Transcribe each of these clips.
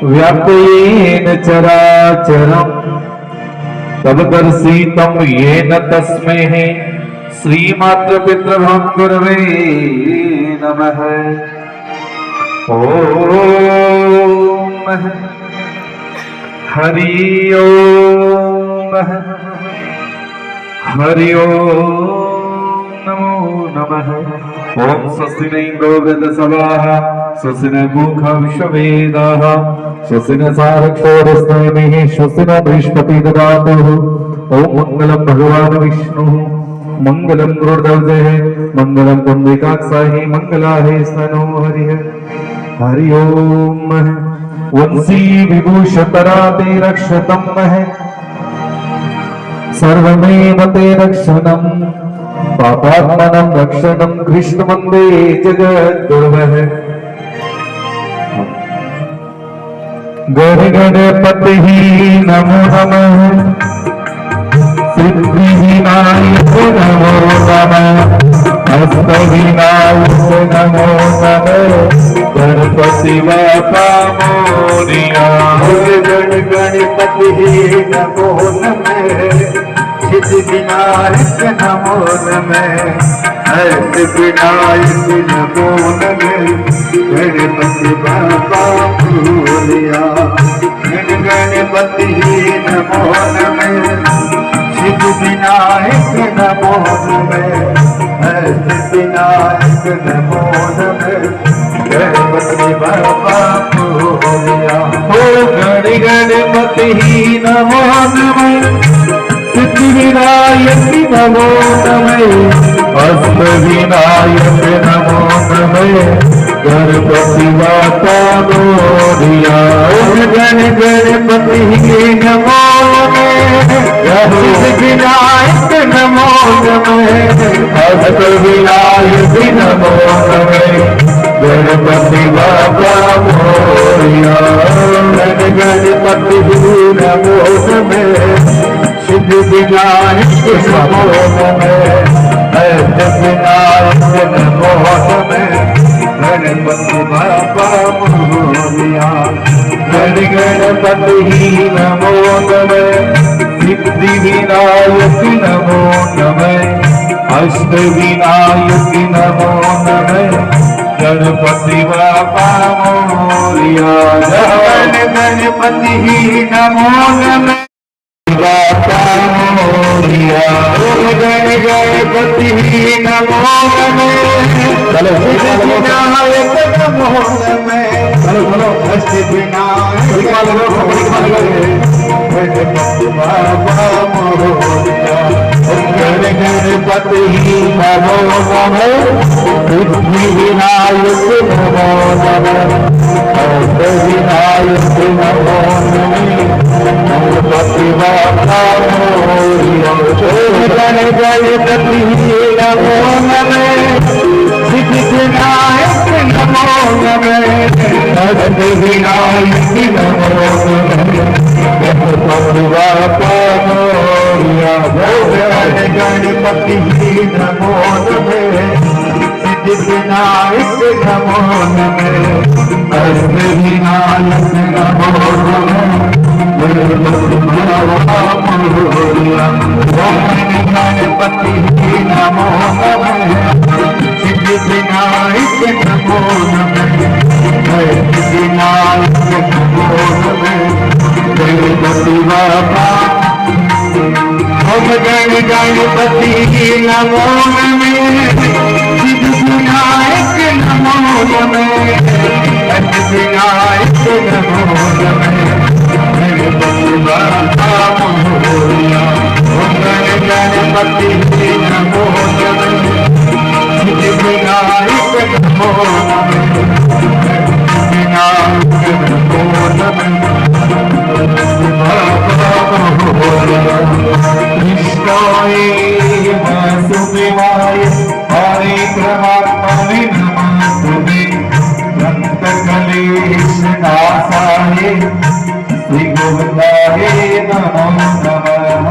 व्याप्येन चराचरम् तददर्शितं येन तस्मै श्रीमातृपितृभ्यो गुरवे नमः। ओम हरि ओम हरि ओम नमो नमः। ओम स्वस्ति न इंद्रो वृद्धसभाः स्वस्ति न मूखा विश्ववेदाः स्वस्ति न सारक्षोरस्नेमिः स्वस्ति न बृहस्पतिः ददातुः। ओम मंगलम भगवान विष्णुः मंगलम गुरुर्देवः मंगलम पुंडरीकाक्षाय मंगलाय स्तनो हरिः। हरि ओम वंशी विभूषतराते रक्षतं मह सर्वमेव ते रक्षणं पापात्मनं रक्षणं कृष्ण वन्दे जगद्गुरवः। गणपतिः नमो नमः सिद्धिविनायक नमो नमः हस्तविनायक नमो नमः गणपति बापा मोरिया। गणपति नमो नमः सिद्धिविनायक नमो नमः हस्तविनायक नमो नमः गणपति बापा मोरिया। गणपति नमो नमः सिद्धिविनायक नमो नमः हस्तविनायक नमो नमः गणपति बापा मोरिया। ओ गणपति नमो नमः सिद्धिविनायक नमो नमः हस्तविनायक नमो नमः गणपति बापा मोरिया। गणपति नमो नमः सिद्धिविनायक नमो नमः हस्तविनायक नमो नमः गणपति बापा मोरिया। गणपति नमो नमः सिद्धिविनायक नमो नमः हस्तविनायक नमो नमः गणपति बापा मोरिया। गणपति नमो नमः सिद्धिविनायक नमो नमः अष्टविनायक नमो नमः गणपति बापा मोरिया। गणपति नमो नमः बापा मोरिया। गणपति नमो नमः सिद्धिविनायक नमो नमः अष्टविनायक गणपति बाबा मोरिया। गणपति नमो नमः सिद्धिविनायक नमो नमः अष्टविनायक नमो नमः गणपति बापा मोरिया। गणपति नमो नमः सिद्धिविनायक नमो नमः अष्टविनायक नमो नमः गणपति बापा मोरिया। गणपति नमो नमः सिद्धिविनायक नमो नमः अष्टविनायक नमो नमः गणपति बापा मोरिया। गणपति नमो नमः सिद्धिविनायक नमो नमः सिद्धिविनायक नमो नमः गणपति बापा गणपति नमो नमः सिद्धिविनायक नमो नमः सिद्धिविनायक नमो नमः गणपति बापा मोरिया। गणपति नमो नमः सिद्धिविनायक नमो नमः सिद्धिविनायक नमो नमः कृष्णाय वासुदेवाय हरे परमात्मने नमस्ते ग्रंथकलेशनाशाय श्री गोविंदाय नमो नमः।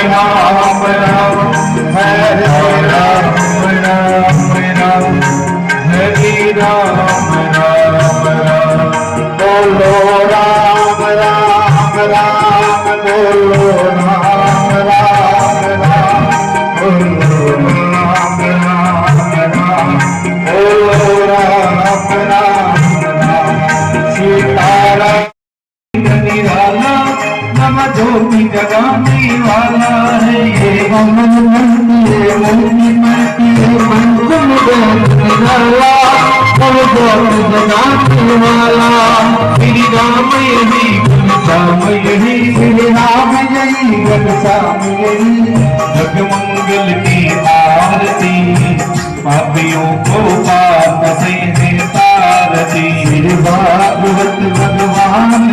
राम राम हरे राम राम राम हरे राम राम राम बोलो राम राम राम बोलो राम राम राम बोलो राम राम राम बोलो राम राम राम सीताराम निराला नम ज्योति जगाने वाला है ये मन मुक्ति मंकुल निराला नम ज्योति जगाने वाला श्री राम यही श्याम यही श्री राम यही श्याम यही जगमंगल की आरती पापियों को पाप से तारती भागवत भगवान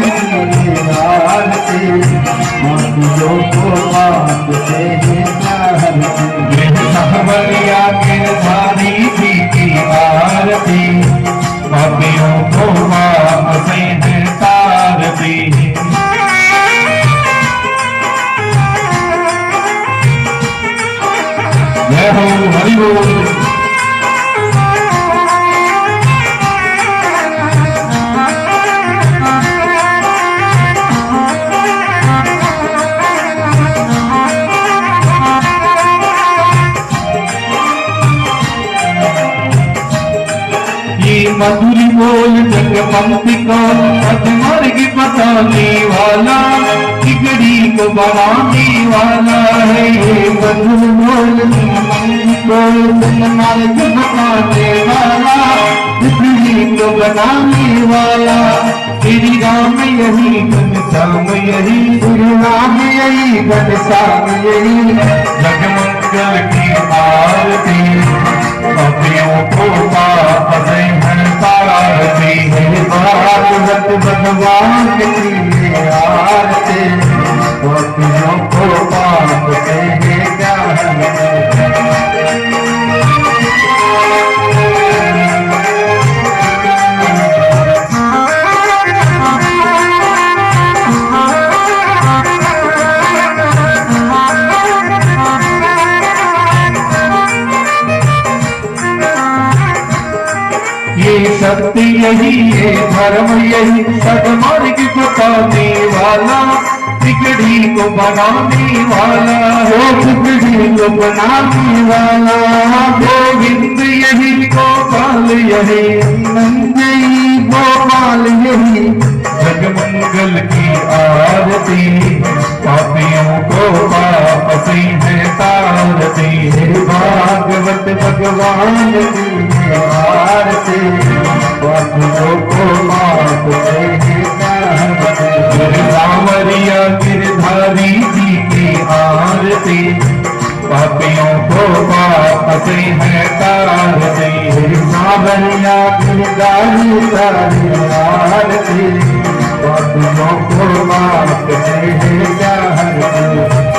आरती पापियों को पाप से तारती सहबलिया के धारी जी की आरती पापियों को पाप से तारती जय हो हरि बोल मधुरी बोल जगमंती को अधमर्ग बताने वाला बिगड़ी को बनाने वाला है ये मधुर बोल जगमंती को अधमर्ग बताने वाला बिगड़ी को बनाने वाला श्री राम यही घनश्याम यही श्री राम यही घनश्याम यही जगमंगल की आरती पापियों को पाप से तारती भागवत भगवान की आरती पापियों को पाप से सत्य यही है धर्म यही सदमार्ग बताने वाला बिगड़ी को बनाने वाला हो बिगड़ी को बनाने वाला गोविंद यही गोपाल यही नंदी गोपाल यही जगमंगल की आरती पापियों को पाप से है तारती भागवत भगवान की आरती पापियों को पाप से है तारती सावरिया गिरधारी जी की आरती पापियों को पाप से है तारती सावरिया गिरधारी आरती पापियों को पाप से है तारती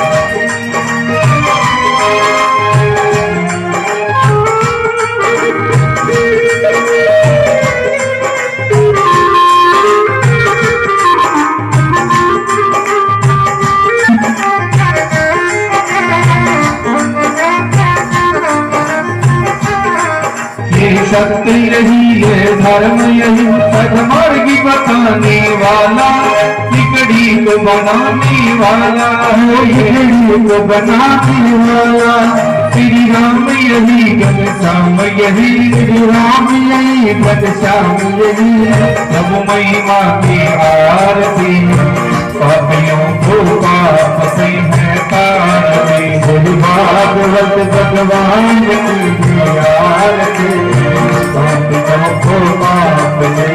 सत्य यही है धर्म यही सदमार्ग बताने वाला बिगड़ी को बनाने वाला हो बिगड़ी को बनाने वाला श्री राम यही घनश्याम यही श्री राम यही घनश्याम यही सब महिमा की आरती पापियों को पाप से है तारती भागवत भगवान की आरती पापियों को पाप से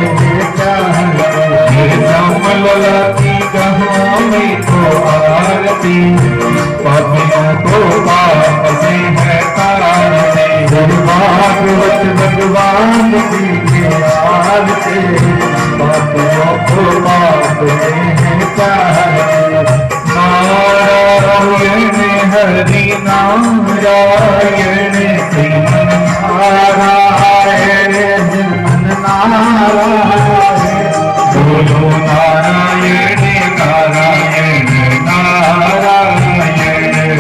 श्यामला की कहानी को आरती पापियों को पाप से है तारती भागवत भगवान की आरती पापियों को पाप से है तारती नारायण हरि नारायण श्री नारायण नारायण बोलो नारायण नारायण नारायण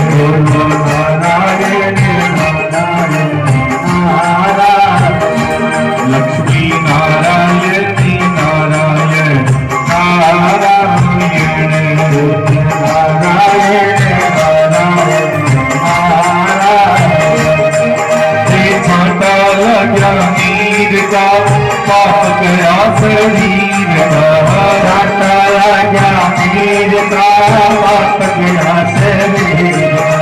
शरीर का छाता राजा मीर का पाप गया शरीर का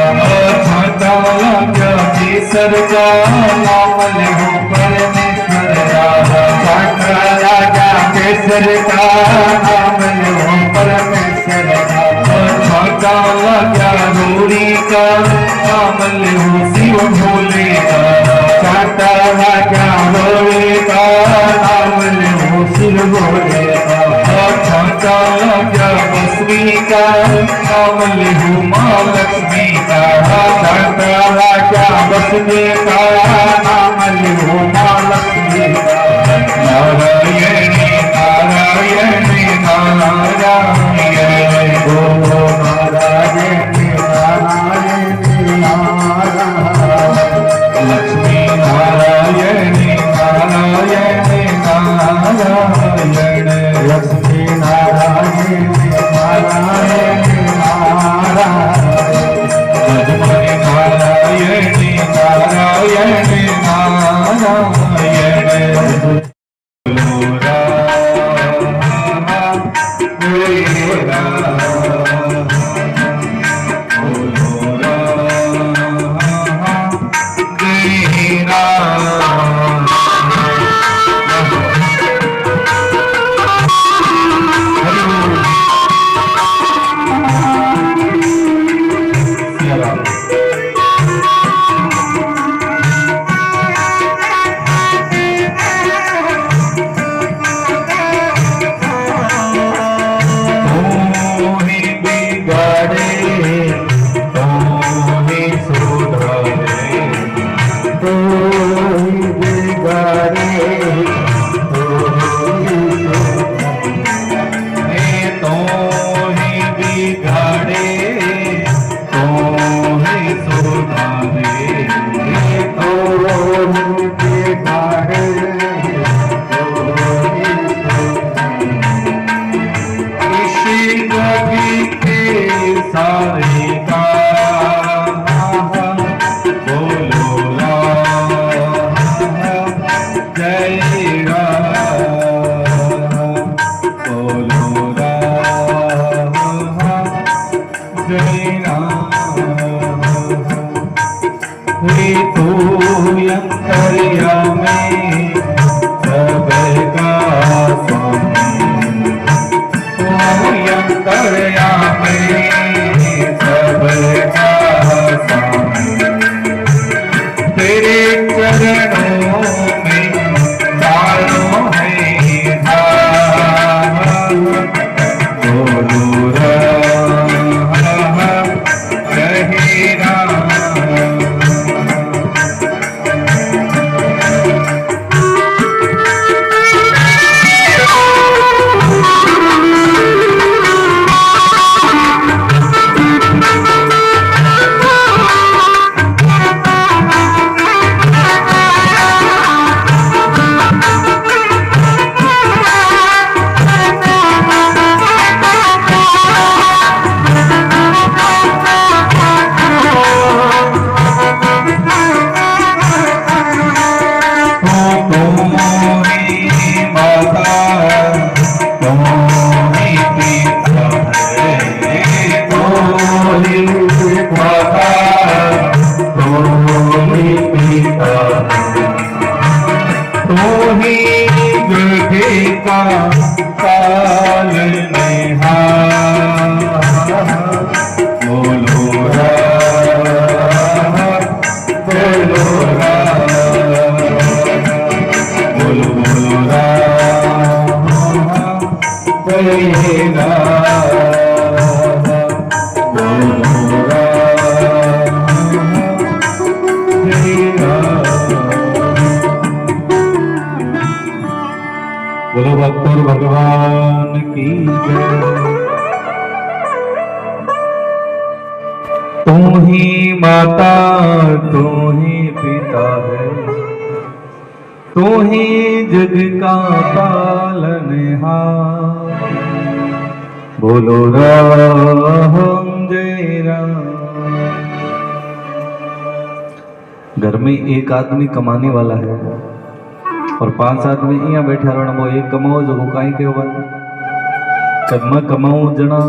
छाता लगा केसर का नाम लेहो परमेश्वर का छाता राजा केसर का नाम लो परमेश्वर का छाता लगा गौरी का नाम लेहो शिव भोले का छाता राजा भोले का नाम लो शिव भोले का छाता लगा बसवी का नाम लेहो माँ लक्ष्मी का छाता राजा बसवे का नाम लो माँ लक्ष्मी का नारायणी नारायणी नारायण ओ नारायण नारायण नारायण लक्ष्मी नारायणी नारायणी नारायण लक्ष्मी नारायण नारायण नारायण लक्ष्मी नारायणी नारायणी नारायण बोलो राम जय राम बोलो राम जय राम हरि बोल सिया राम तूने बिगाड़े तूने सुधारे तू ही बिगाड़े तू ही बिगाड़े तू ही सुधारे इसी कभी के सारे का बोलो राम जय राम बोलो राम जय राम हे तू अंतर्यामी सबका स्वामी अंतर्यामी सबका स्वामी तेरे चरणों में डालो है धाम बोलो राम जय राम बोलो भक्तों भगवान की जय। तू ही माता तू ही पिता है, तू ही जग का पालनहार। बोलो राम जय राम। घर में एक आदमी कमाने वाला है, और 5 आदमी यहाँ बैठा रहना वो एक कमाओ जो कहीं के बात कब मैं कमाऊं जना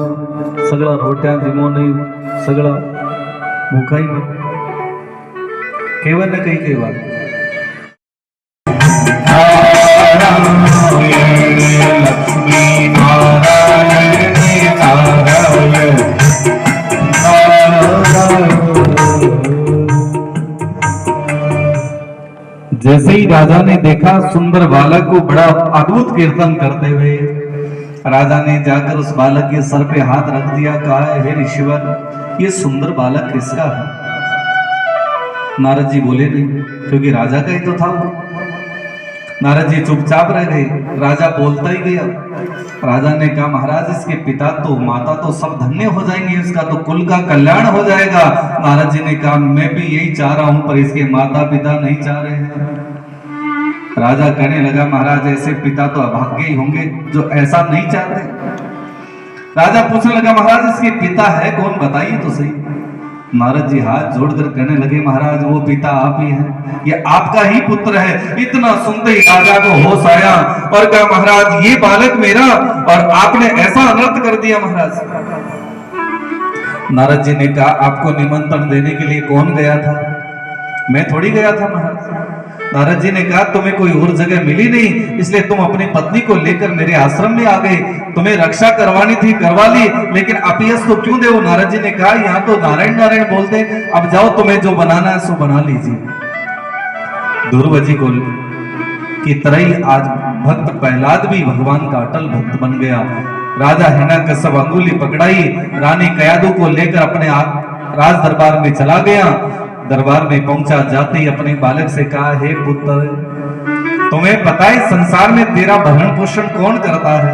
सगड़ा रोटियां जिमो नहीं सगड़ा भूखा ही नहीं केवल न कहीं केवल लक्ष्मी नारायण नारायण जैसे ही राजा ने देखा सुंदर बालक को बड़ा अद्भुत कीर्तन करते हुए राजा ने जाकर उस बालक के सर पे हाथ रख दिया, कहा हे ऋषिवर ये सुंदर बालक किसका है? नारद जी बोले नहीं क्योंकि राजा का ही तो था वो। नारद जी चुपचाप रह गए, राजा बोलता ही गया। राजा ने कहा महाराज इसके पिता तो माता तो सब धन्य हो जाएंगे, इसका तो कुल का कल्याण हो जाएगा। नारद जी ने कहा मैं भी यही चाह रहा हूं पर इसके माता पिता नहीं चाह रहे हैं। राजा कहने लगा महाराज ऐसे पिता तो अभाग्य ही होंगे जो ऐसा नहीं चाहते। राजा पूछने लगा महाराज इसके पिता है कौन बताइए तो सही। नारद जी हाथ जोड़कर कहने लगे महाराज वो पिता आप ही हैं, ये आपका ही पुत्र है। इतना सुनते ही राजा को होश आया और कहा महाराज ये बालक मेरा और आपने ऐसा अनर्थ कर दिया महाराज। नारद जी ने कहा आपको निमंत्रण देने के लिए कौन गया था? मैं थोड़ी गया था महाराज। नारद जी ने कहा तुम्हें कोई और जगह मिली नहीं इसलिए तुम अपनी पत्नी को लेकर मेरे आश्रम में आ गए, तुम्हें रक्षा करवानी थी करवा ली लेकिन अपयश तो क्यों दे? नारद जी ने कहा यहाँ तो नारायण नारायण बोलते, अब जाओ तुम्हें जो बनाना है सो बना लीजिए। दुर्वजी को की तरह ही आज भक्त प्रहलाद भी भगवान का अटल भक्त बन गया। राजा हिरण्यकश्यप अंगुली पकड़ाई, रानी कयादू को लेकर अपने राज दरबार में चला गया। दरबार में पहुंचा, जाते ही अपने बालक से कहा हे पुत्र तुम्हें पता है संसार में तेरा भरण पोषण कौन करता है?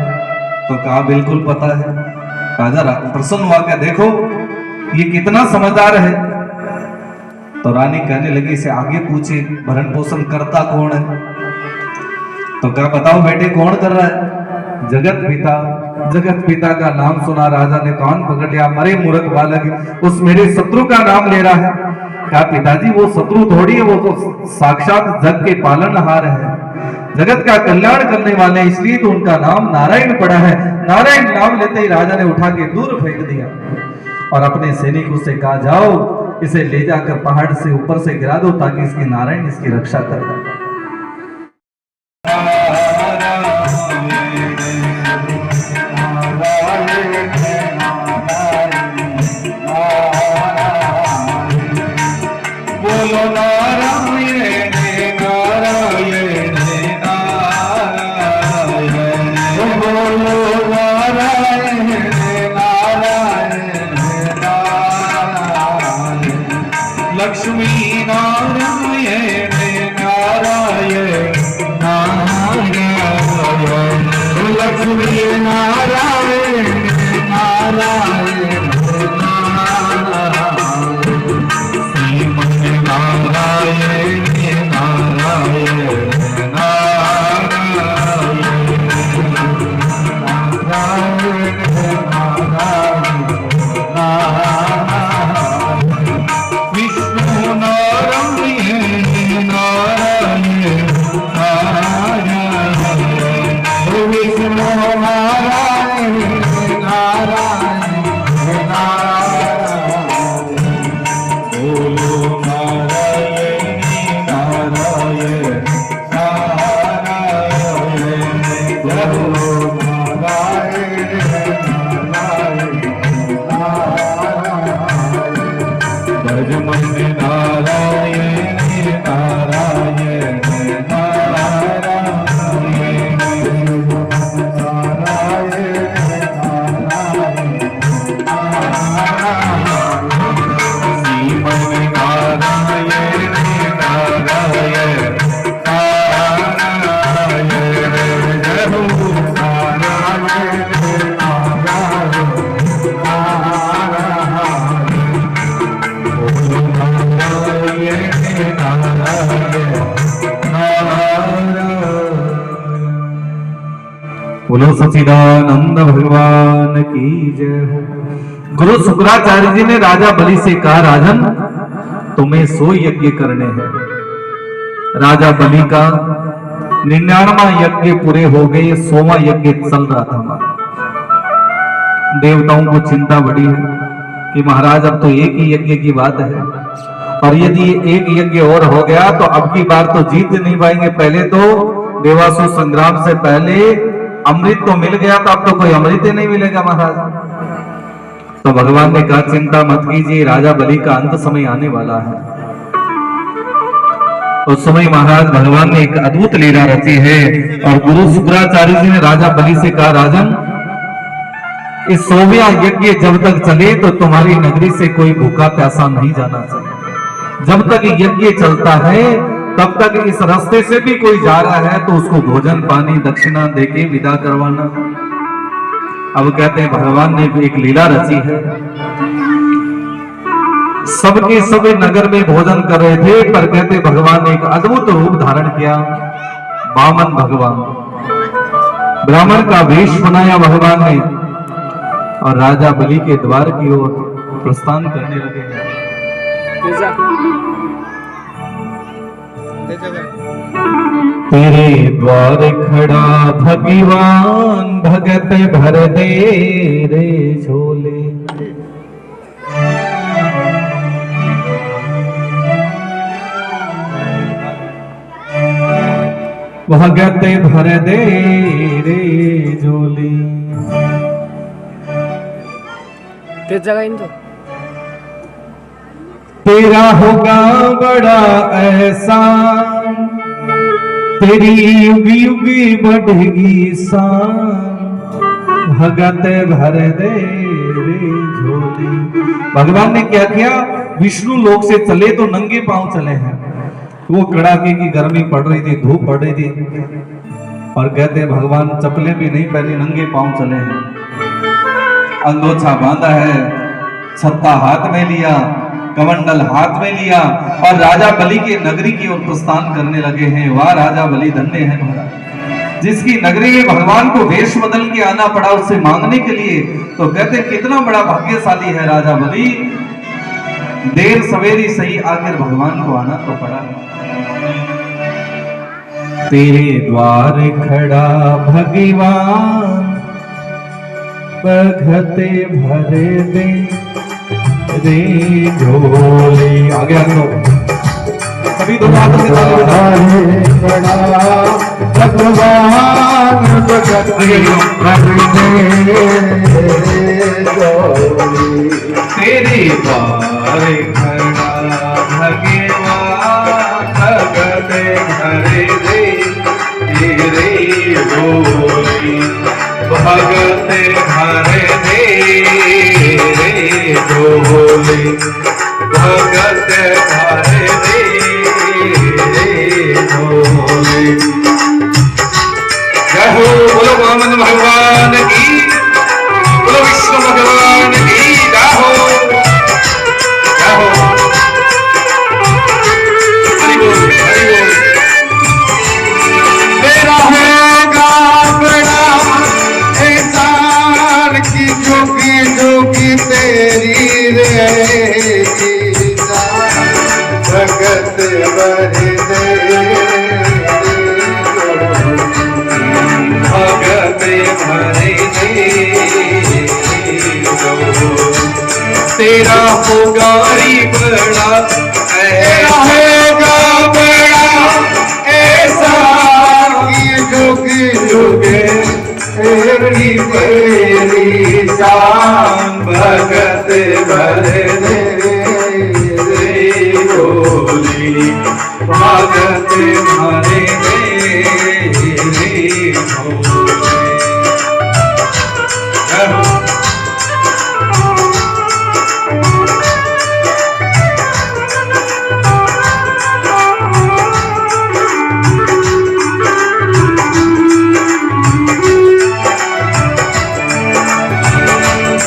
तो कहा बिल्कुल पता है। राजा प्रसन्न हुआ क्या देखो ये कितना समझदार है। तो रानी कहने लगी इसे आगे पूछे भरण पोषण करता कौन है? तो कहा बताओ बेटे कौन कर रहा है? जगत पिता। जगत पिता का नाम सुना राजा ने कान पकड़ लिया, मरे मूर्ख बालक उस मेरे शत्रु का नाम ले रहा है। कहा पिताजी वो शत्रु थोड़ी है, वो तो साक्षात जग के पालनहार है, जगत का कल्याण करने वाले, इसलिए तो उनका नाम नारायण पड़ा है। नारायण नाम लेते ही राजा ने उठा के दूर फेंक दिया और अपने सैनिकों से कहा जाओ इसे ले जाकर पहाड़ से ऊपर से गिरा दो ताकि इसकी नारायण इसकी रक्षा कर दे। लक्ष्मी नारायण नारायण नारायण लक्ष्मी नारायण नारायण श्रीमन नारायण नारायण बोलो सच्चिदानंद भगवान की जय हो। गुरु शुक्राचार्य जी ने राजा बलि से कहा राजन तुम्हें 100 यज्ञ करने हैं। राजा बलि का 99 यज्ञ पूरे हो गए, 100वां यज्ञ चल रहा था हमारा। देवताओं को चिंता बढ़ी है कि महाराज अब तो एक ही यज्ञ की बात है, और यदि एक यज्ञ और हो गया तो अब की बार तो जीत नहीं पाएंगे। पहले तो देवासुर संग्राम से पहले अमृत तो मिल गया था, अब तो कोई अमृत ही नहीं मिलेगा महाराज। तो भगवान ने कहा चिंता मत कीजिए, राजा बलि का अंत समय आने वाला है। उस समय महाराज भगवान ने एक अद्भुत लीला रची है, और गुरु शुक्राचार्य जी ने राजा बलि से कहा, राजन इस 100वां यज्ञ जब तक चले तो तुम्हारी नगरी से कोई भूखा प्यासा नहीं जाना चाहिए। जब तक यज्ञ चलता है तब तक इस रास्ते से भी कोई जा रहा है तो उसको भोजन पानी दक्षिणा देके विदा करवाना। अब कहते हैं भगवान ने एक लीला रची है, सबके सभी नगर में भोजन कर रहे थे, पर कहते भगवान ने एक अद्भुत रूप धारण किया। वामन भगवान ब्राह्मण का वेश बनाया भगवान ने, और राजा बलि के द्वार की ओर प्रस्थान करने लगे। तेरे द्वार खड़ा भगवान, भगत भर दे रे झोले। भगत भर दे रे झोले। तेरा होगा बड़ा एहसान, तेरी युगी युगी बढ़ेगी शान, भगत भर दे रे झोली। भगवान ने क्या किया, विष्णु लोक से चले तो नंगे पांव चले हैं। वो कड़ाके की गर्मी पड़ रही थी, धूप पड़ रही थी, और कहते भगवान चप्पलें भी नहीं पहनी, नंगे पांव चले हैं। अंगोछा बांधा है, छत्ता हाथ में लिया, कमंडल हाथ में लिया, और राजा बलि के नगरी की ओर प्रस्थान करने लगे हैं। वाह राजा बलि धन्य है महाराज, जिसकी नगरी में भगवान को वेश बदल के आना पड़ा उससे मांगने के लिए। तो कहते कितना बड़ा भाग्यशाली है राजा बलि, देर सवेरी सही आकर भगवान को आना तो पड़ा। तेरे द्वार खड़ा भगवान, भगते भरे दे रे झोली। आगे आगे लो सभी दोनों हाथों से बड़ा भगवान, भगत तेरे द्वार खड़ा भगवान, भगत भरे दे रे झोली। भगत भरे दे रे झोली, भगत भरे दे रे झोली। जय हो बोलो वामन भगवान की, बोलो विष्णु भगवान की जय हो, जय हो। हरि बोल हरि बोल। तेरा होगा बड़ा एहसान की जोगी जोगी तेरी रहेगी जान, भगत भर दे भगत भरे दे। तेरा होगा बड़ा, तेरा होगा बड़ा एहसान की जोगी जोगे तेरी बड़ी शान, भगत भर दे रे झोली, भगत भरे दे रे झोली। जय हो।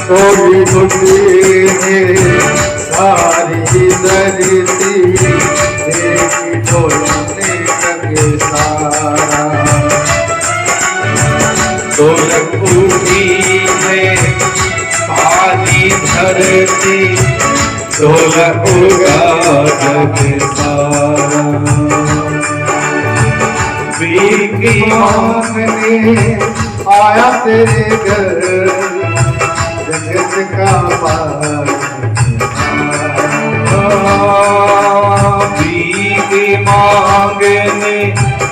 थोड़ी थोड़ी सारी धरती देखी ढोलने लगे सारा, ढोलक उठी है सारी धरती, ढोलक उगा जग सारा। भीख मांगने आया तेरे घर, जगत का भीख मांगने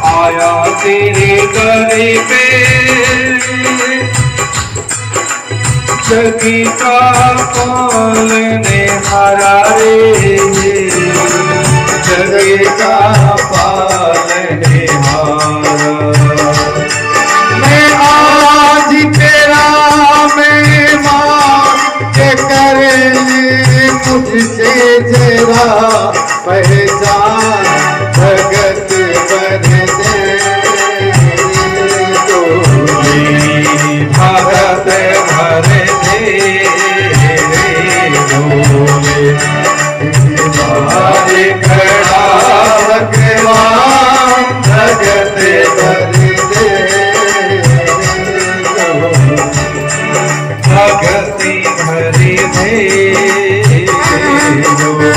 आया तेरे घर पे, जग का पालने हारा रे, जग का पालने हारा। मैं आज तेरा मेहमान के करे मुझसे जरा पहचान, भगत बन दे तो भगत भर दे डोले, हमारे खड़ा भगवान भगत बन दे भगति भर दे डोले।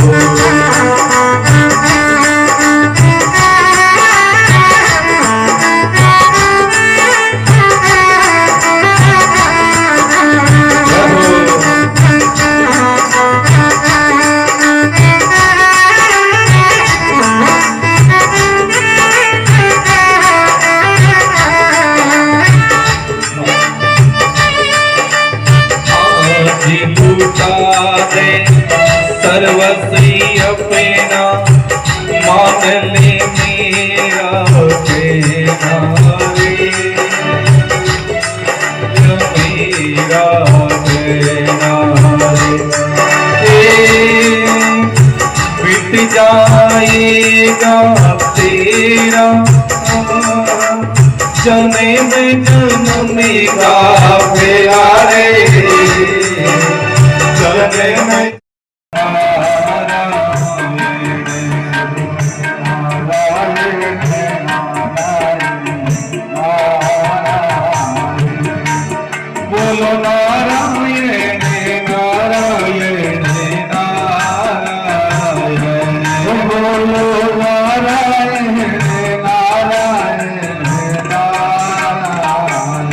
सर्वस्वी अपना मान ले मेरा देना रे, मेरा देना रे, मिट जाएगा तेरा जन्म जन्म का प्यारे, जन्म बोलो नारायण नारायण नारायण, बोलो नारायण नारायण नारायण,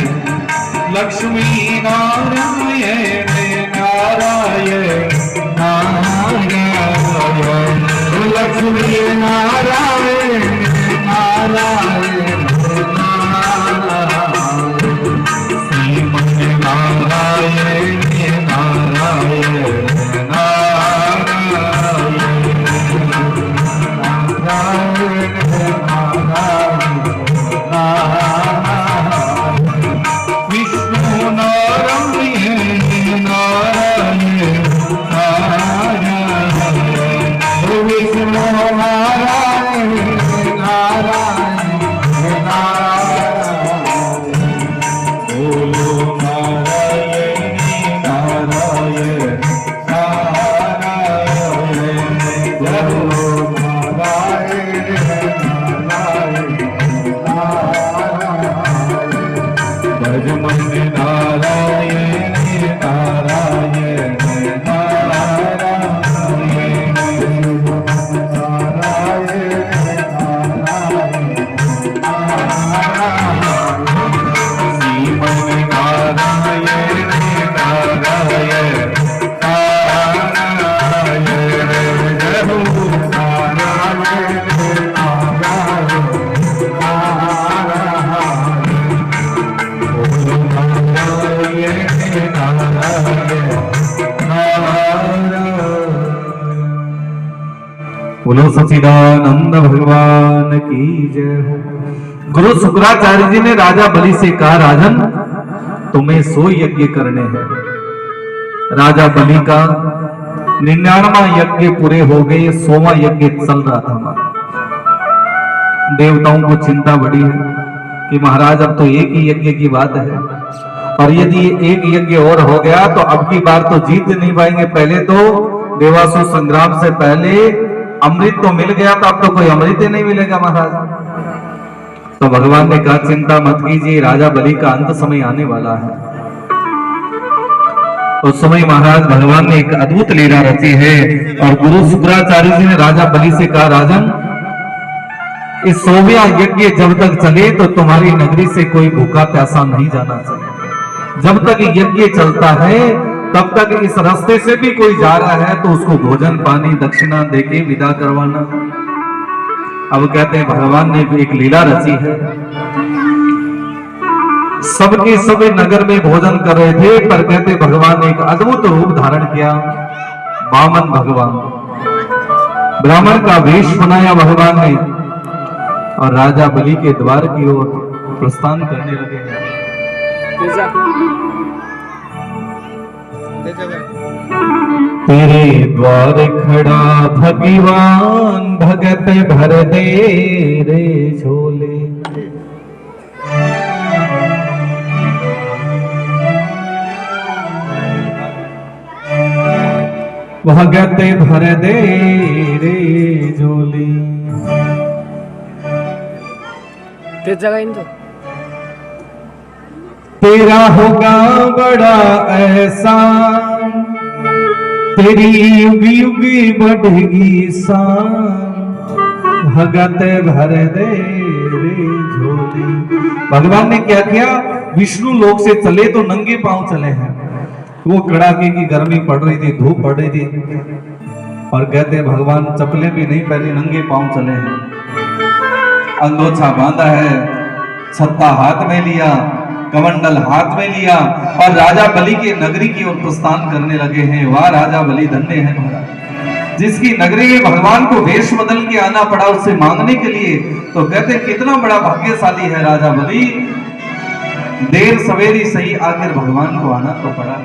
लक्ष्मी नारायण नारायण नारायण, लक्ष्मी नारायण नारायण नारायण, श्रीमन नारायण नारायण विष्णु नारायण नारायण नारायण, विष्णु नारायण नारायण नारायण, बोलो नारायण नारायण नारायण, बोलो नारायण नारायण, भज मन नारायण नारायण बोलो सच्चिदानंद भगवान की जय हो। गुरु शुक्राचार्य जी ने राजा बलि से कहा, राजन तुम्हें 100 यज्ञ करने हैं। राजा बलि का 99वां यज्ञ पूरे हो गए, 100वां यज्ञ चल रहा था हमारा। देवताओं को चिंता बढ़ी है कि महाराज अब तो एक ही यज्ञ की बात है, और यदि एक यज्ञ और हो गया तो अब की बार तो जीत नहीं पाएंगे। पहले तो देवासुर संग्राम से पहले अमृत तो मिल गया, तो अब तो कोई अमृत ही नहीं मिलेगा महाराज। तो भगवान ने कहा चिंता मत कीजिए, राजा बलि का अंत समय आने वाला है। उस समय महाराज भगवान ने एक अद्भुत लीला रची है, और गुरु शुक्राचार्य जी ने राजा बलि से कहा, राजन इस 100वां यज्ञ जब तक चले तो तुम्हारी नगरी से कोई भूखा प्यासा नहीं जाना चाहिए। जब तक यज्ञ चलता है तब तक इस रास्ते से भी कोई जा रहा है तो उसको भोजन पानी दक्षिणा देके विदा करवाना। अब कहते हैं भगवान ने भी एक लीला रची है। सबके सभी नगर में भोजन कर रहे थे, पर कहते भगवान ने एक अद्भुत रूप धारण किया। वामन भगवान, ब्राह्मण का वेश बनाया भगवान ने और राजा बलि के द्वार की ओर प्रस्थान करने लगे। तेरे द्वार खड़ा भगवान, भगत भर दे रे झोले। भगत भर दे रे झोले। तेरा होगा बड़ा एहसान, तेरी युगी युगी बढ़ेगी शान। भगत भर दे रे झोली। भगवान ने क्या किया, विष्णु लोक से चले तो नंगे पांव चले हैं। वो कड़ाके की गर्मी पड़ रही थी, धूप पड़ रही थी, और कहते भगवान चप्पलें भी नहीं पहनी, नंगे पांव चले हैं। अंगोछा बांधा है, छत्ता हाथ में लिया, कमंडल हाथ में लिया और राजा बलि के नगरी की ओर प्रस्थान करने लगे हैं। वाह राजा बलि धन्य है महाराज, जिसकी नगरी में भगवान को वेश बदल के आना पड़ा उससे मांगने के लिए। तो कहते कितना बड़ा भाग्यशाली है राजा बलि। देर सवेरी सही आकर भगवान को आना तो पड़ा।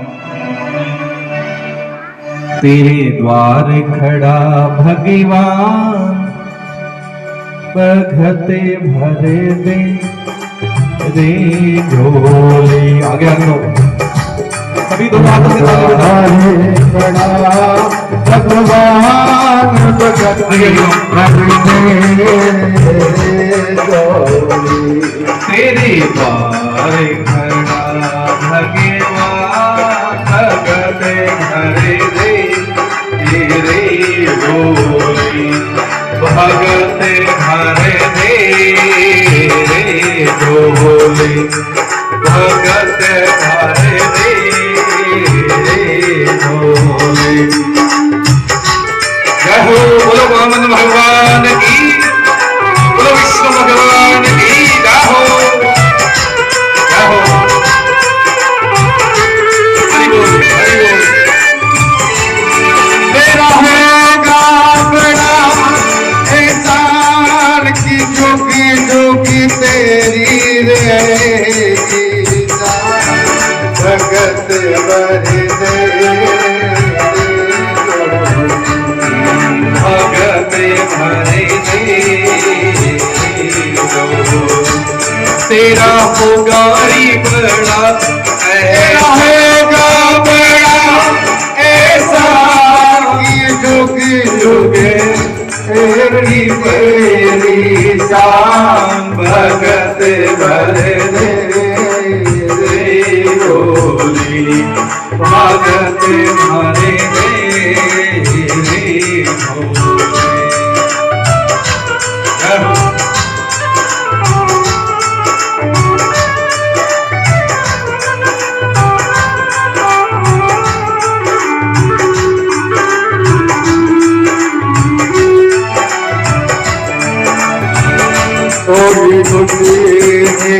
तेरे द्वार खड़ा भगवान, भगते भरे दे रे झोले। आगे आगे सभी दो हाथों से बड़ा भगवान, भगत तेरे द्वार खड़ा भगवान, भगत भरे दे रे झोले। भगत भरे दे रे झोले, भगत भरे दे रे झोले। जय हो, बोलो वामन भगवान की, बोलो विष्णु भगवान की जय हो, जय हो। हरि बोल, हरि बोल। तेरा होगा बड़ा एहसान की जोगी जोगी तेरी रहेगी जान। भगत भर दे भगत भरे दे। तेरा होगा बड़ा, तेरा होगा बड़ा एहसान की जोगी जोगी तेरी मेरी शान। भगत भर दे रे झोली, भगत भरे दे रे झोली। जय हो। थोड़ी बुद्धि है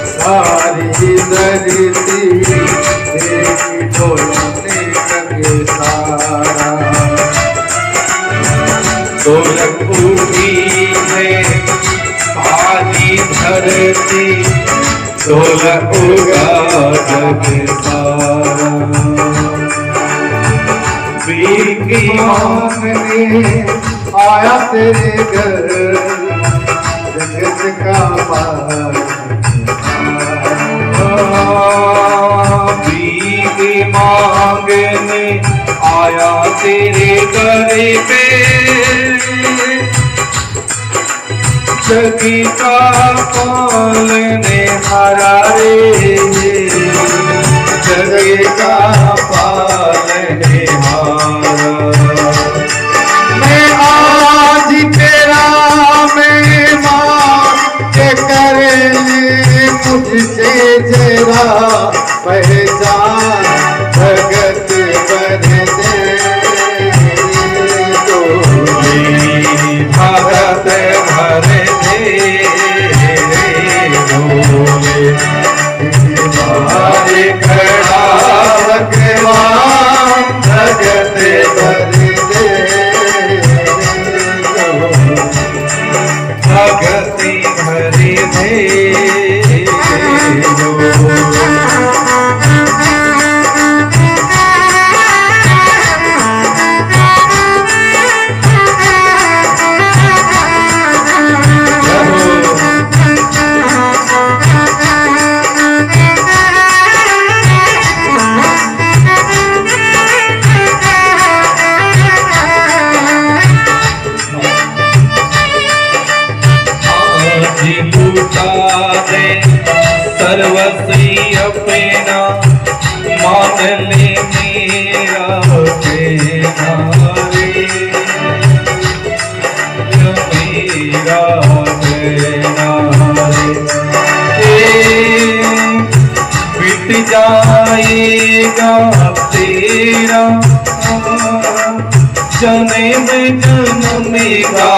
सारी धरती, देखी ढोलने लगे सारा। ढोलक उठी है सारी धरती, ढोलक उगा जग सारा। वीर की मांगने आया तेरे घर, जगत का पार। भीख मांगने आया तेरे घर पे, जगी का पालने हारा रे, जगी का पालने हारा। मैं आज तेरा मैं मिट जाएगा तेरा जन्म जन्म का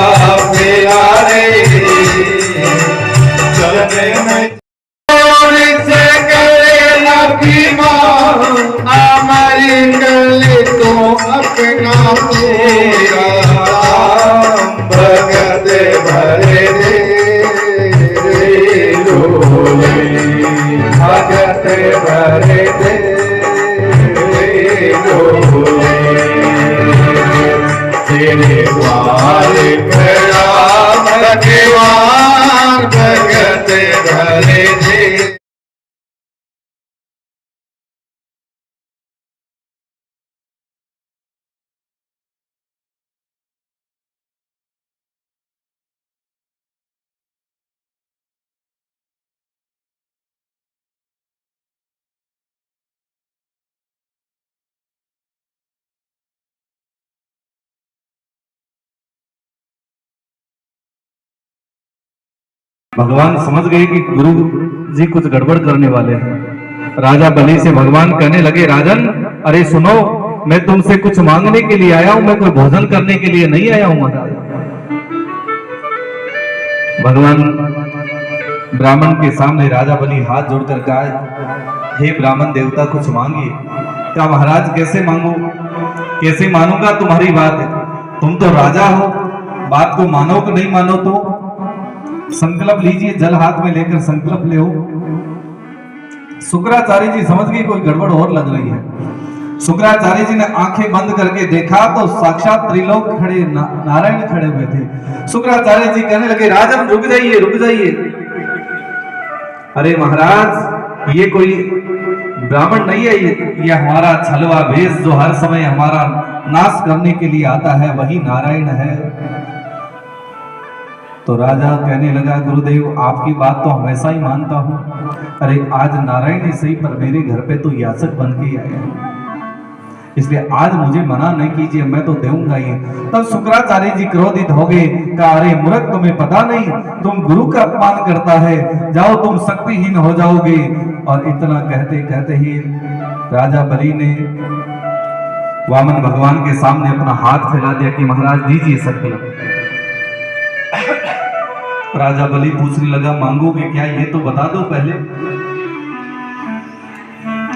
प्यारे जन्म से करे हमारी गले तो अपना पूरा भगत भरे लोले भगत भरे लोले तेरे द्वार खड़ा भगवान भगत भरे भगवान समझ गए कि गुरु जी कुछ गड़बड़ करने वाले हैं। राजा बलि से भगवान कहने लगे, राजन अरे सुनो, मैं तुमसे कुछ मांगने के लिए आया हूं, मैं कोई भोजन करने के लिए नहीं आया हूं महाराज। भगवान ब्राह्मण के सामने राजा बलि हाथ जोड़कर कहा, हे ब्राह्मण देवता कुछ मांगिए। क्या महाराज कैसे मांगू, कैसे मानूंगा, तुम्हारी बात है, तुम तो राजा हो, बात को मानो कि नहीं मानो तो संकल्प लीजिए। जल हाथ में लेकर संकल्प ले। शुक्राचार्य जी समझ गए कोई गड़बड़ और लग रही है। शुक्राचार्य जी ने आंखें बंद करके देखा तो साक्षात त्रिलोक खड़े नारायण खड़े हुए थे। शुक्राचार्य जी कहने लगे, राजन रुक जाइए रुक जाइए। अरे महाराज ये कोई ब्राह्मण नहीं है, ये हमारा छलवा भेष जो हर समय हमारा नाश करने के लिए आता है वही नारायण है। तो राजा कहने लगा, गुरुदेव आपकी बात तो हमेशा ही मानता हूं, अरे आज नारायण ही सही पर मेरे घर पे तो याचक बन के आए हैं, इसलिए आज मुझे मना नहीं कीजिए, मैं तो दूंगा ही। तब शुक्राचार्य जी क्रोधित हो गए, कहा अरे मूर्ख तुम्हें पता नहीं, तुम गुरु का अपमान करता है, जाओ तुम शक्तिहीन हो जाओगे। और इतना कहते कहते ही राजा बलि ने वामन भगवान के सामने अपना हाथ फैला दिया कि महाराज दीजिए शक्ति। राजा बलि पूछने लगा, मांगोगे क्या, ये तो बता दो पहले।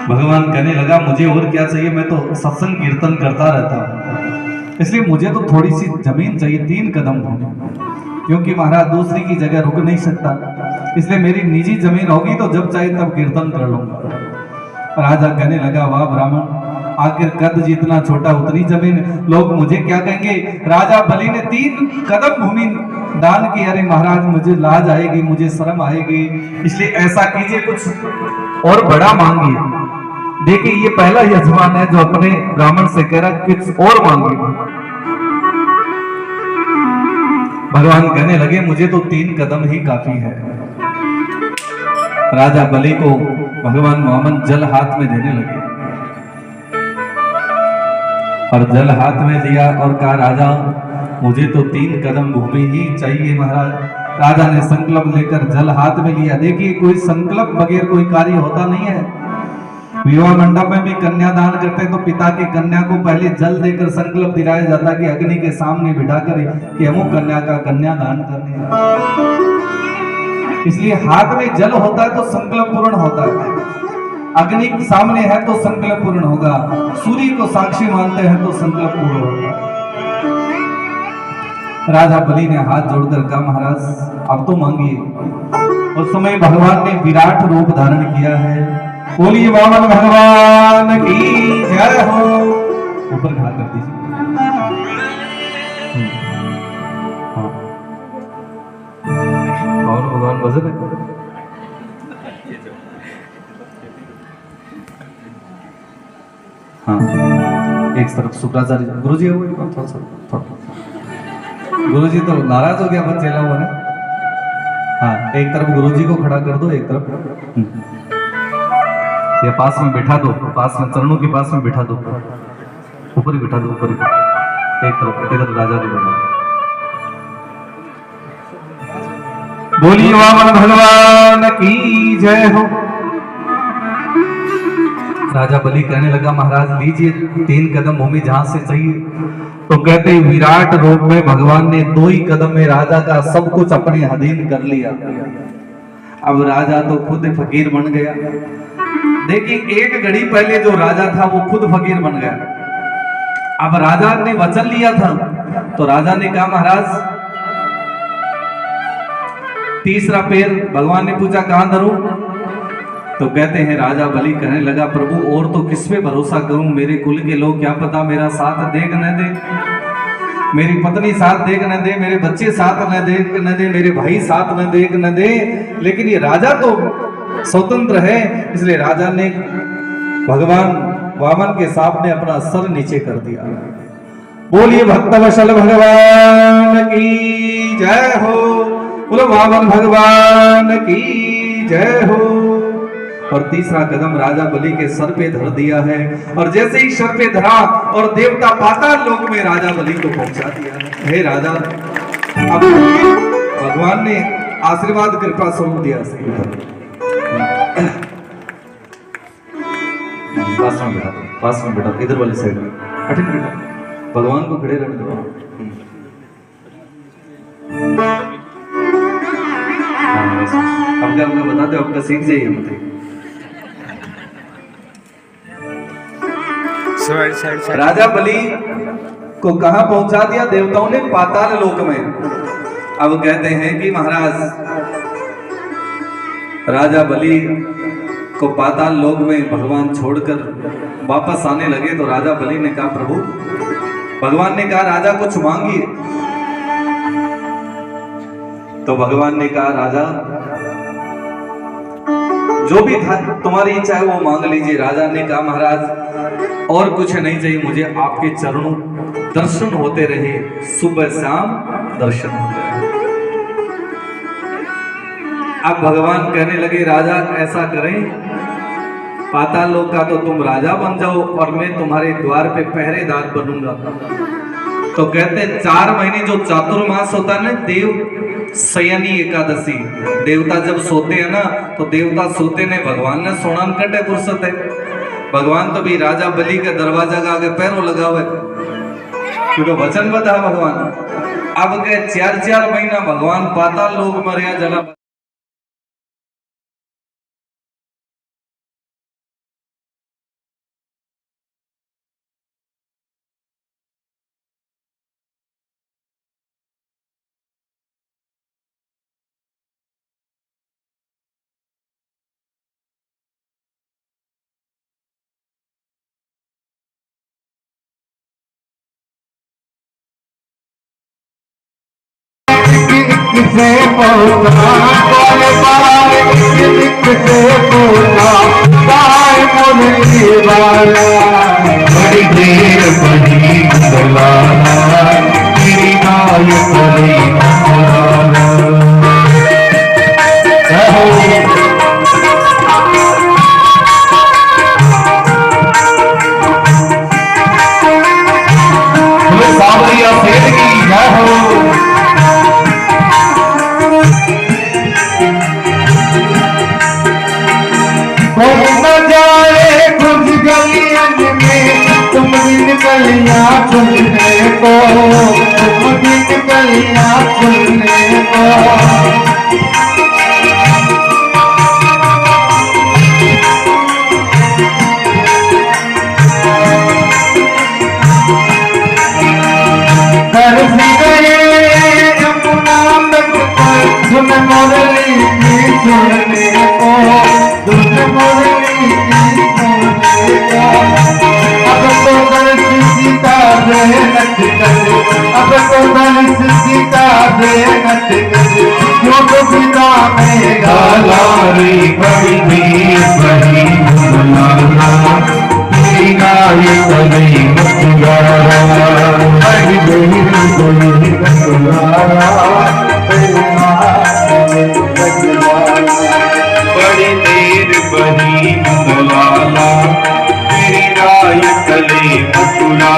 भगवान कहने लगा, मुझे और क्या चाहिए, मैं तो सत्संग कीर्तन करता रहता हूं, इसलिए मुझे तो थोड़ी सी जमीन चाहिए, 3 कदम भूमि, क्योंकि महाराज दूसरी की जगह रुक नहीं सकता, इसलिए मेरी निजी जमीन होगी तो जब चाहे तब कीर्तन कर लूंगा। राजा कहने लगा, वाह ब्राह्मण, आखिर कद जितना छोटा उतनी जमीन, लोग मुझे क्या कहेंगे। राजा बलि ने 3 कदम भूमि दान की। अरे महाराज मुझे लाज आएगी, मुझे शर्म आएगी, इसलिए ऐसा कीजिए कुछ और बड़ा मांगिए। देखिए ये पहला यजमान है जो अपने ब्राह्मण से कह रहा कुछ और मांगिए। भगवान कहने लगे, मुझे तो 3 कदम ही काफी है। राजा बलि को भगवान वामन जल हाथ में देने लगे और जल हाथ में दिया और कहा, राजा मुझे तो 3 कदम भूमि ही चाहिए महाराज। राजा ने संकल्प लेकर जल हाथ में लिया। देखिए कोई संकल्प बगैर कोई कार्य होता नहीं है। विवाह मंडप में भी कन्यादान करते हैं तो पिता की कन्या को पहले जल देकर संकल्प दिलाया जाता है कि अग्नि के सामने बिठाकर कि अमुक कन्या का कन्यादान करने। इसलिए हाथ में जल होता है तो संकल्प पूर्ण होता है, अग्नि सामने है तो संकल्प पूर्ण होगा, सूर्य को साक्षी मानते हैं तो संकल्प पूर्ण होगा। राजा बलि ने हाथ जोड़कर कहा, महाराज अब तो मांगिए। उस समय भगवान ने विराट रूप धारण किया है। बोलिए वामन भगवान की जय हो। ऊपर खड़ा कर दीजिए। और भगवान भजन है। हाँ एक तरफ शुक्राचार्य गुरु जी हो, थोड़ा गुरु जी तो नाराज हो गया बस चला हुआ है। हाँ एक तरफ गुरु जी को खड़ा कर दो, एक तरफ ये पास में बैठा दो, पास में चरणों के पास में बैठा दो, ऊपर ही बैठा दो, ऊपर ही एक तरफ इधर राजा भी बैठा। बोलिए वामन भगवान की जय हो। राजा बलि कहने लगा महाराज लीजिए 3 कदम भूमि जहां से चाहिए। तो कहते विराट रूप में भगवान ने 2 ही कदम में राजा का सब कुछ अपने अधीन कर लिया। अब राजा तो खुद फकीर बन गया। देखिए एक घड़ी पहले जो राजा था वो खुद फकीर बन गया। अब राजा ने वचन लिया था तो राजा ने कहा महाराज तीसरा पैर, भगवान ने पूछा कहां धरूं? तो कहते हैं राजा बलि कहने लगा प्रभु और तो किस पे भरोसा करूं, मेरे कुल के लोग क्या पता मेरा साथ देख न दे, मेरी पत्नी साथ देख न दे, मेरे बच्चे साथ न दे, मेरे भाई साथ न देख न दे, लेकिन ये राजा तो स्वतंत्र है। इसलिए राजा ने भगवान वामन के सांप ने अपना सर नीचे कर दिया। बोलिए भक्तवशल भगवान की जय हो। बोलो वामन भगवान की जय हो। और तीसरा कदम राजा बलि के सर पे धर दिया है और जैसे ही सर पे धरा और देवता पाताल लोक में राजा बलि को पहुंचा दिया। हे राजा अब भगवान ने आशीर्वाद कृपा स्वरूप दिया। पास में बेटा इधर वाली साइड में कठिन बेटा भगवान को खड़े रहने दो। आपका बता दो आपका सीख जाइए मुझे। राजा बलि को कहां पहुंचा दिया देवताओं ने? पाताल लोक में। अब कहते हैं कि महाराज राजा बलि को पाताल लोक में भगवान छोड़कर वापस आने लगे तो राजा बलि ने कहा प्रभु, भगवान ने कहा राजा कुछ मांगिए। तो भगवान ने कहा राजा जो भी था तुम्हारी इच्छा है वो मांग लीजिए। राजा ने कहा महाराज और कुछ नहीं चाहिए, मुझे आपके चरणों दर्शन होते रहे, सुबह शाम दर्शन होते रहे। अब भगवान कहने लगे राजा ऐसा करें, पाताल लोक का तो तुम राजा बन जाओ और मैं तुम्हारे द्वार पे पहरेदार बनूंगा। तो कहते 4 महीने जो चातुर्मास होता है ना, देव शयनी एकादशी, देवता जब सोते हैं ना तो देवता सोते ने भगवान ने सोना कटे फुर्सत है। भगवान तो भी राजा बलि के दरवाजा का आगे पैरों लगा हुआ है क्योंकि वचन बता भगवान। अब के 4 महीना भगवान पाताल लोक में रहा जला। से बोला बोले बाय से बोला बाय मुरली वाला बड़ी देर बड़ी बुलाना तेरी गाय बड़ी बुलाना। सावरिया सेठ की जय हो। गलियां चुनने को तुम दिन गलियां चुनने को कर भी गए यमुना तट पर धुन मुरली की सुनने को धुन मुरली की सुनने को। अब तो सीता दे नट कर, अब तो धनुष सीता दे नट कर, जो तो पिता में गाला रे बड़ी देर बड़ी बुलाना तेरी गाय बड़ी मथुरा बड़ी देर बड़ी बुलाना बड़ी देर बड़ी बुलाना तेरी गाय चले मथुरा।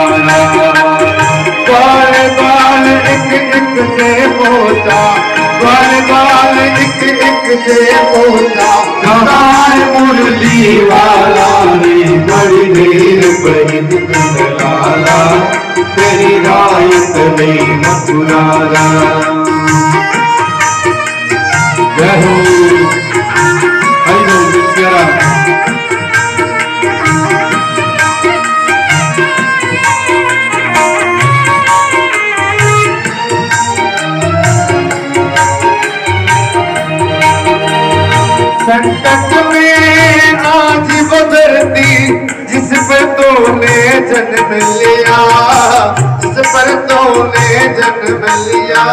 बाल बाल एक एक से पोता बाल बाल एक एक से पूछा गाय मुरली वाला रे बड़ी देर पड़ी लाला तेरी रायत में मथुरारा जय हो हरि बोल विश्वरा संकट में आज बदलती जिस पर तूने जन्म लिया जिस पर तूने जन्म लिया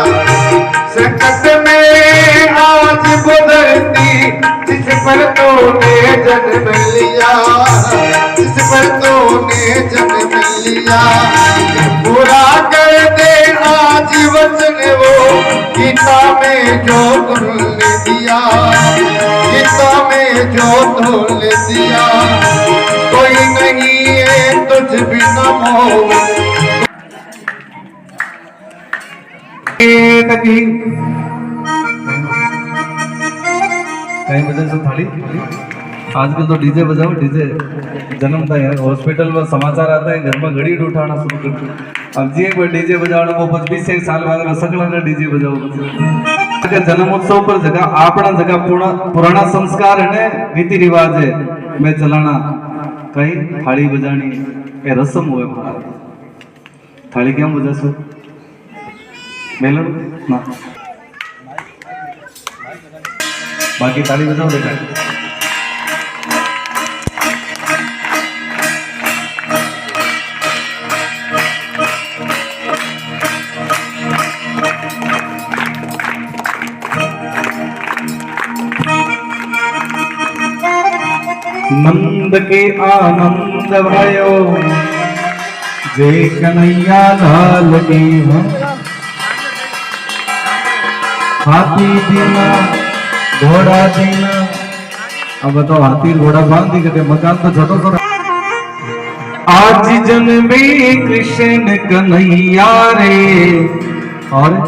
संकट में आज बदलती जिस पर तूने जन्म लिया जिस पर तूने जन्म लिया पूरा कर दे आज वचन वो गीता में जो तुमने दिया गीता में जो तुमने दिया कोई नहीं है तुझ बिना मोह कहीं वजह से थाली आजकल तो डीजे बजाओ डीजे जन्मता है हॉस्पिटल में समाचार आता है घर में घड़ी उठाना शुरू कर दो अब जी एक बार डीजे बजाओ वो 25 साल बाद में सगला का डीजे बजाओ जन्मोत्सव पर जगह अपना जगह पुराना संस्कार है रीति रिवाज है मैं चलाना कहीं थाली बजानी ये रस्म हुए महाराज थाली क्या बजा सो मेलन ना बाकी ताली बजाओ बेटा नंद के आनंद भयो जय कन्हैया लाल की हाथी दीना घोड़ा दीना अब बताओ हाथी घोड़ा बांध दी करके मकान तो छोटो छोटा आज जन्मे कृष्ण कन्हैया रे और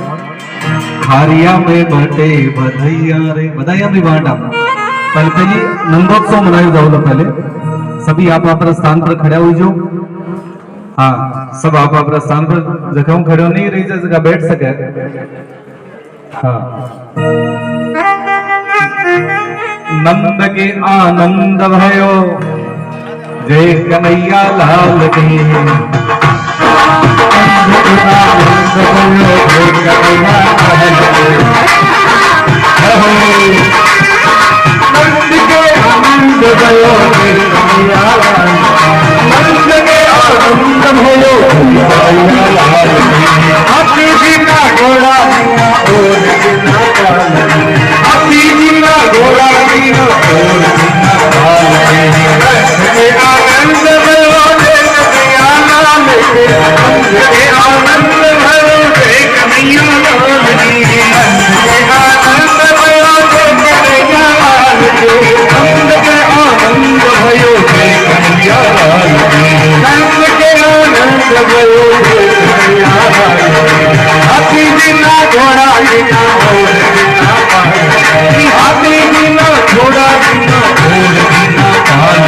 हारिया में बटे बधैया रे बधाइया भी बांटा पहले नंदोत्सव मनाया जाओ पहले सभी आप अपने स्थान पर खड़े हो जाओ हाँ सब आप अपने स्थान पर जगह खड़े नहीं रही जगह बैठ सके हाँ नंद के आनंद भयो जय कन्हैया लाल की नंद के आनंद भयो जय कन्हैया लाल नंद के आनंद भयो कन्हैया लाल हाथी जी का घोड़ा दिया और बिना काल हाथी जी का घोड़ा दिया और बिना काल के आनंद भयो जय कन्हैया लाल के आनंद भयो जय कन्हैया लाल के आनंद भयो जय कन्हैया लाल नंद के आनंद भयो जय कन्हैया लाल नंद के आनंद भयो जय कन्हैया लाल हाथी बिना घोड़ा बिना और बिना काल हाथी बिना घोड़ा बिना और बिना काल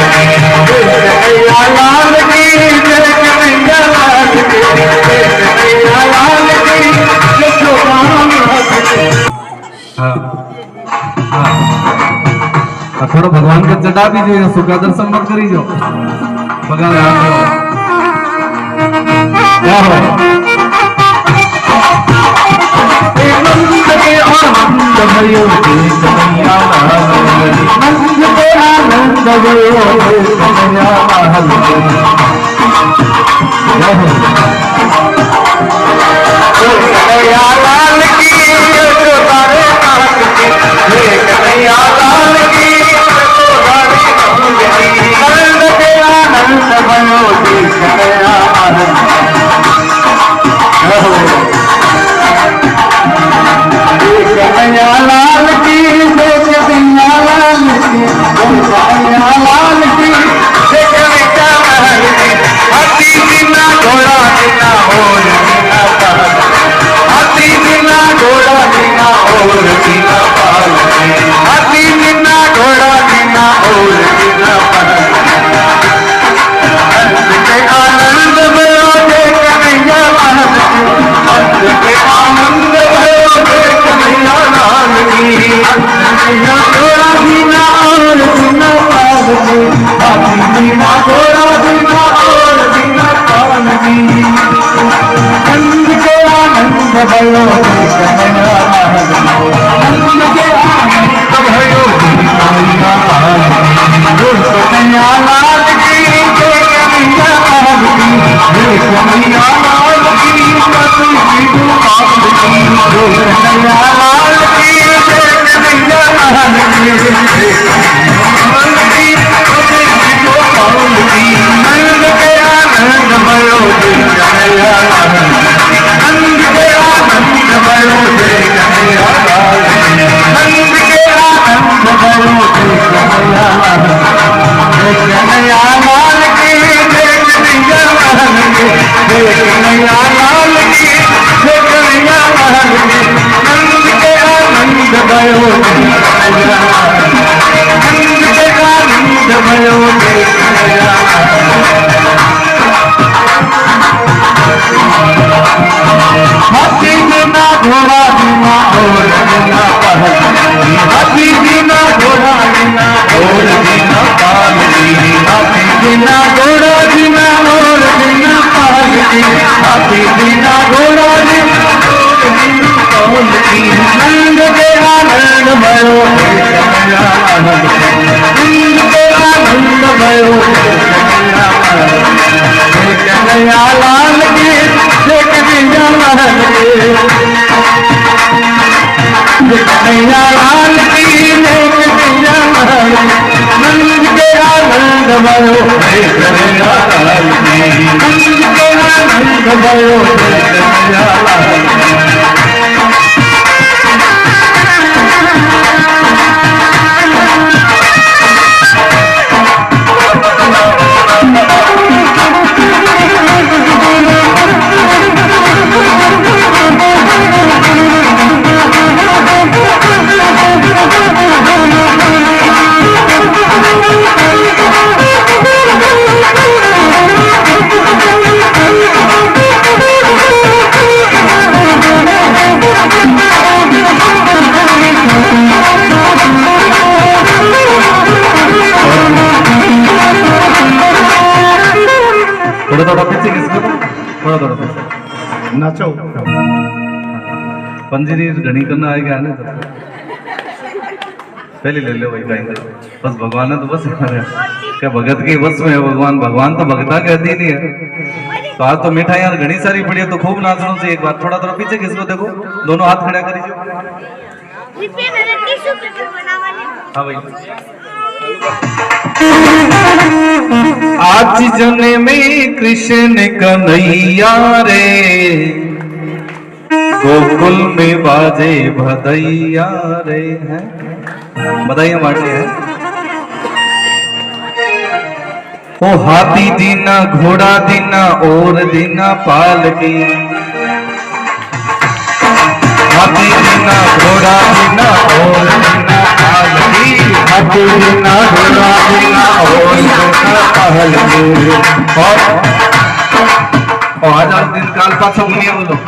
कन्हैया लाल की जय कन्हैया लाल की जय कन्हैया लाल की जय राम हाँ हाँ थोड़ा भगवान का चटा भी जो सुखा दर्शन मत करी जो भगवान क्या हो नंद के आनंद भयो जय कन्हैया लाल नंद के आनंद भयो जय कन्हैया लाल क्या हो कन्हैया लाल की जो तारे नाथ की जय कन्हैया लाल की जो तारे नंद के आनंद भयो जय कन्हैया लाल क्या हो कन्हैया लाल की जय कन्हैया लाल की कन्हैया लाल की जय कन्हैया लाल की हाथी बिना घोड़ा बिना और बिना काल हाथी बिना घोड़ा बिना और भयो कन्हैया लाल की आनंद भयो कन्हैया लाल कन्हैया लाल की कन्हैया लाल की कन्हैया लाल की कन्हैया लाल की कन्हैया लाल की नंद के आनंद भयो कन्हैया लाल नंद के आनंद भयो कन्हैया लाल नंद के आनंद भयो कन्हैया लाल कन्हैया लाल की कन्हैया लाल की कन्हैया लाल की कन्हैया लाल की नंद के आनंद भयो कन्हैया लाल नंद के आनंद भयो कन्हैया हाथी बिना घोड़ा बिना और बिना पहल हाथी बिना घोड़ा बिना और बिना पाल हाथी बिना घोड़ा बिना और बिना पाल हाथी बिना घोड़ा बिना और बिना पाल नंद के आनंद भयो कन्हैया लाल नंद के आनंद भयो कन्हैया लाल की कन्हैया लाल की कन्हैया लाल की कन्हैया लाल नंद के आनंद भयो कन्हैया लाल की नंद के आनंद भयो कन्हैया लाल थोड़ा पीछे किसको थोड़ा पीछे नाचो पंजीरी घनी करना आएगा आने तो पहले ले लो भाई गाएंगे बस भगवान है तो बस क्या भगत की बस में है भगवान भगवान तो भगता कहती नहीं है तो आज तो मिठाई यार घनी सारी पड़ी है तो खूब नाचना चाहिए एक बार थोड़ा पीछे किसको देखो दोनों हाथ खड़ा करिए हाँ भाई आज जने में कृष्ण कन्हैया रे गोकुल में बाजे भदैया रे हैं बधाइयां बांटते हैं ओ हाथी दीना घोड़ा दीना और दीना पालकी हाथी दीना घोड़ा दीना और दीना पालकी हाथी दीना घोड़ा दीना और दीना पालकी और आज दिन काल पाछो बोलिए बोलो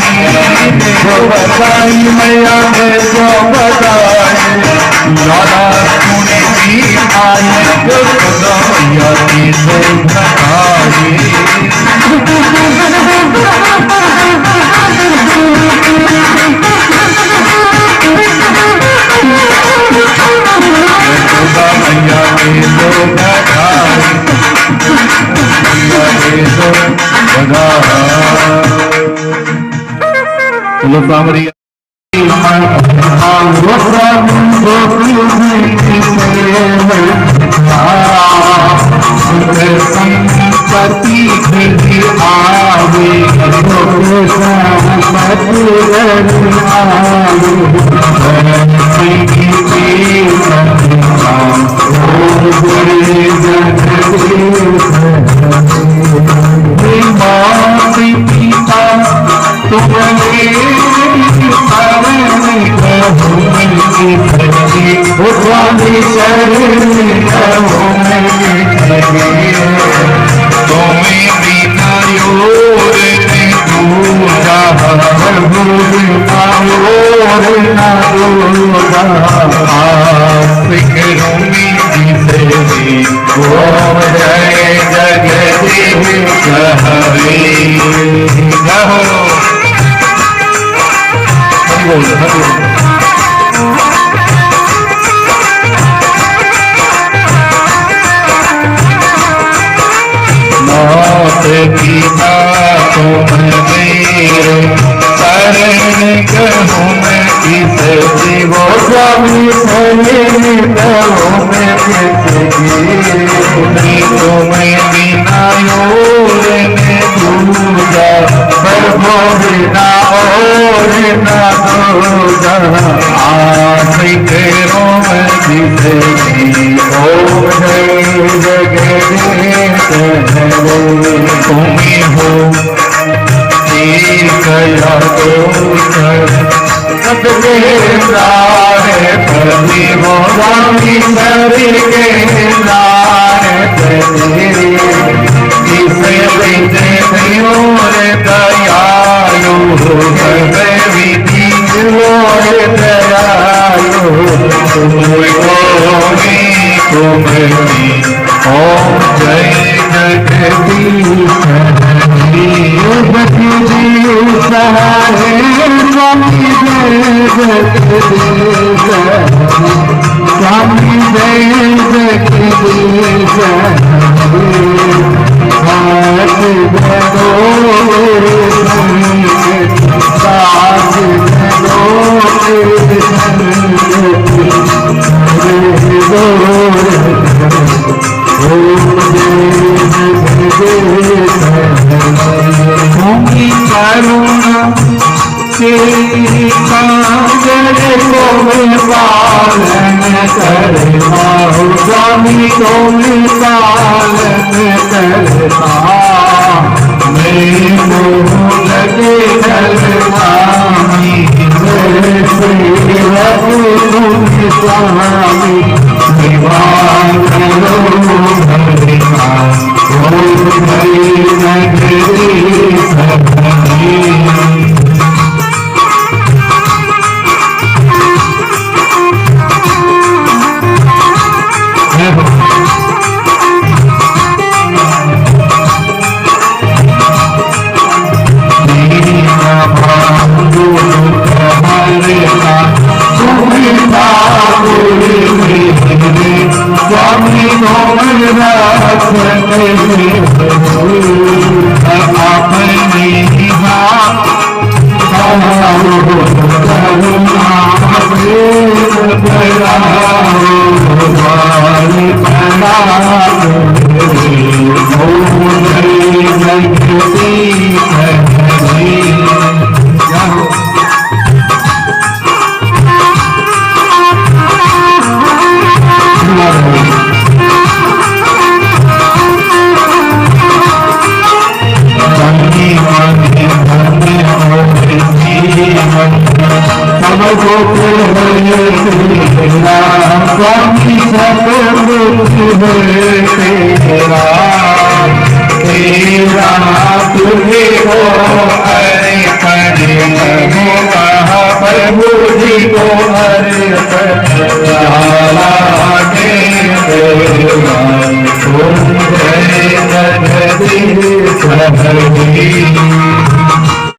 जो बताई मैया ने जो बताई लाला सुने की आई जो खुदा मैया की से बताई खुदा मैया की जो बताई मैया की जो बताई चलो सामरी संपत्ति आवे पिता तुम्हारे तुम्हें बिना योर ने दूजा जय जगदेव मौत पिता तुम मेरे शरण कहूँ मैं किस जीव स्वामी कहूँ मैं तुम्हें बिना योर ने दूजा प्रभु बिना और न दूजा आशिक रोम जिसे ओम जय जगदेव तुम्हें हो कया प्रति मोदी शरीर के किसे दयालु विधि दयालु तुम्हें ओम जय जगदीश स्वामी जय जगदीश करुणा तेरी कांगड़ को पालन करता स्वामी तुम पालन करता मैं लगे स्वामी स्वामी निवार करो स्वामी तेरा तुझे हो प्रेम हो कहा प्रभु जी को अर्पण लागे देवा तुम जय जगदीश हरि।